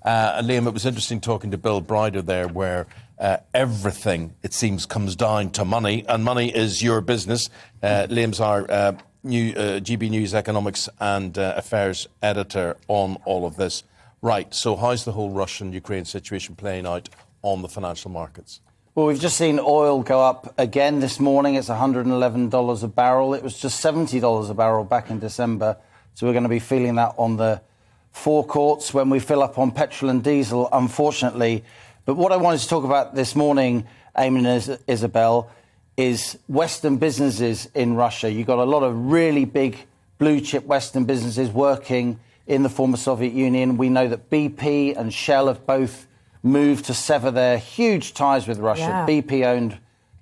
Liam, it was interesting talking to Bill Bryder there, where everything, it seems, comes down to money, and money is your business. Liam's our new GB News Economics and Affairs editor on all of this. Right, so how's the whole Russian-Ukraine situation playing out on the financial markets? Well, we've just seen oil go up again this morning. It's $111 a barrel. It was just $70 a barrel back in December. So we're going to be feeling that on the forecourts when we fill up on petrol and diesel, unfortunately. But what I wanted to talk about this morning, Eamon and Isabel, is Western businesses in Russia. You've got a lot of really big blue-chip Western businesses working in the former Soviet Union. We know that BP and Shell have both moved to sever their huge ties with Russia. Yeah. BP owned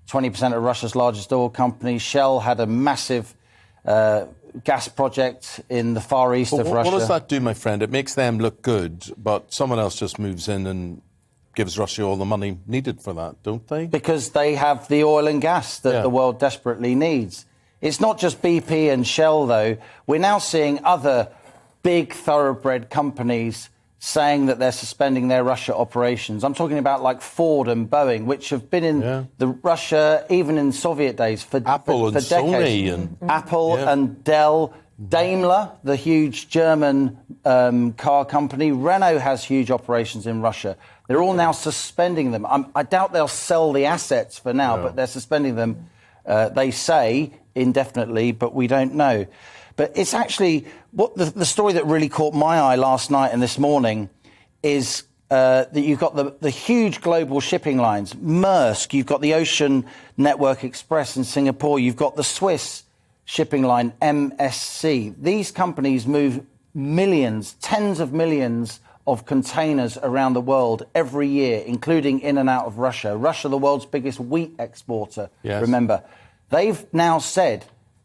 20% of Russia's largest oil company. Shell had a massive gas project in the far east of Russia. What does that do, my friend? It makes them look good, but someone else just moves in and gives Russia all the money needed for that, don't they? Because they have the oil and gas that the world desperately needs. It's not just BP and Shell, though. We're now seeing other big thoroughbred companies saying that they're suspending their Russia operations. I'm talking about like Ford and Boeing, which have been in the Russia, even in Soviet days, for Apple and decades. Sony and Apple and Dell, Daimler, the huge German car company. Renault has huge operations in Russia. They're all now suspending them. I doubt they'll sell the assets for now, but they're suspending them, they say, indefinitely, but we don't know. But it's actually what the story that really caught my eye last night and this morning is that you've got the huge global shipping lines. Maersk, you've got the Ocean Network Express in Singapore, you've got the Swiss shipping line MSC. These companies move millions, tens of millions of containers around the world every year, including in and out of Russia. Russia, the world's biggest wheat exporter, remember. They've now said,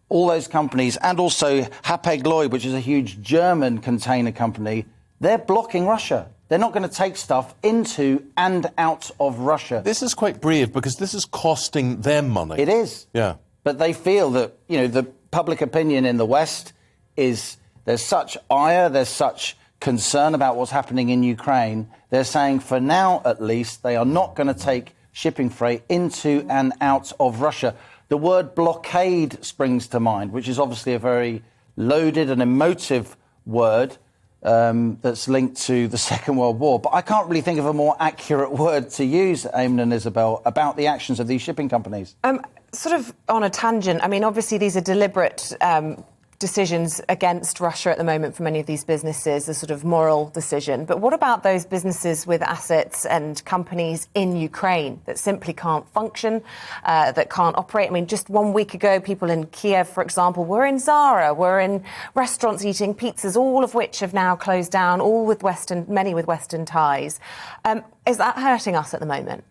all those companies, and also Hapag-Lloyd, which is a huge German container company, they're blocking Russia. They're not going to take stuff into and out of Russia. This is quite brave because this is costing them money. It is. Yeah. But they feel that, the public opinion in the West is there's such ire, there's such concern about what's happening in Ukraine. They're saying for now, at least, they are not going to take shipping freight into and out of Russia. The word blockade springs to mind, which is obviously a very loaded and emotive word that's linked to the Second World War. But I can't really think of a more accurate word to use, Eamon and Isabel, about the actions of these shipping companies. Sort of on a tangent, I mean, obviously these are deliberate decisions against Russia at the moment for many of these businesses, a sort of moral decision. But what about those businesses with assets and companies in Ukraine that simply can't function, that can't operate? I mean, just 1 week ago, people in Kiev, for example, were in Zara, were in restaurants eating pizzas, all of which have now closed down, many with Western ties. Is that hurting us at the moment?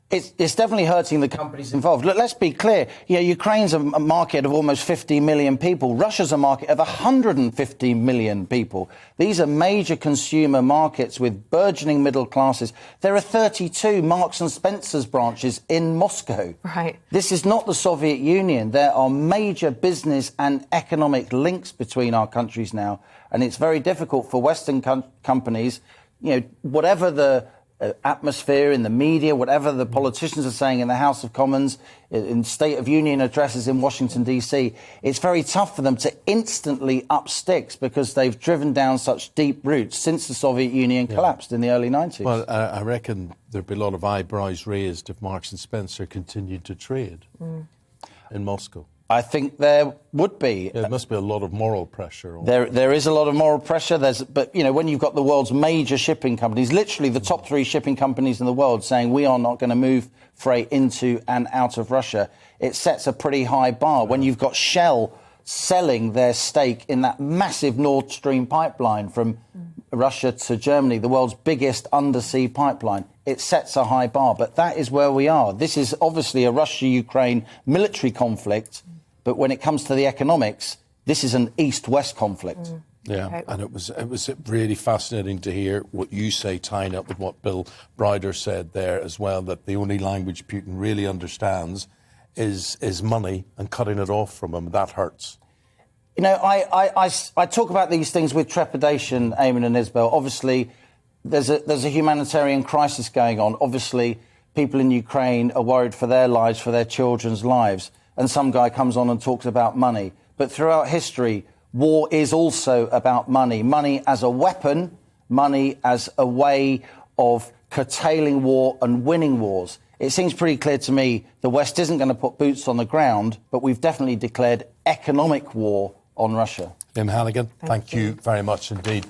It's definitely hurting the companies involved. Look, let's be clear. Ukraine's a market of almost 50 million people. Russia's a market of 150 million people. These are major consumer markets with burgeoning middle classes. There are 32 Marks and Spencer's branches in Moscow. Right. This is not the Soviet Union. There are major business and economic links between our countries now. And it's very difficult for Western companies, whatever the atmosphere in the media, whatever the politicians are saying in the House of Commons, in State of Union addresses in Washington, D.C., it's very tough for them to instantly up sticks because they've driven down such deep roots since the Soviet Union collapsed in the early 90s. Well, I reckon there'd be a lot of eyebrows raised if Marks and Spencer continued to trade in Moscow. I think there would be. There must be a lot of moral pressure. There is a lot of moral pressure. But when you've got the world's major shipping companies, literally the top 3 shipping companies in the world saying we are not going to move freight into and out of Russia, it sets a pretty high bar. When you've got Shell selling their stake in that massive Nord Stream pipeline from Russia to Germany, the world's biggest undersea pipeline, it sets a high bar. But that is where we are. This is obviously a Russia-Ukraine military conflict. But when it comes to the economics, this is an East-West conflict. Yeah, and it was really fascinating to hear what you say, tying up with what Bill Bryder said there as well, that the only language Putin really understands is money, and cutting it off from him, that hurts. I talk about these things with trepidation, Eamon and Isabel. Obviously, there's a humanitarian crisis going on. Obviously, people in Ukraine are worried for their lives, for their children's lives. And some guy comes on and talks about money. But throughout history, war is also about money. Money as a weapon, money as a way of curtailing war and winning wars. It seems pretty clear to me the West isn't going to put boots on the ground, but we've definitely declared economic war on Russia. Liam Halligan, thank you very much indeed.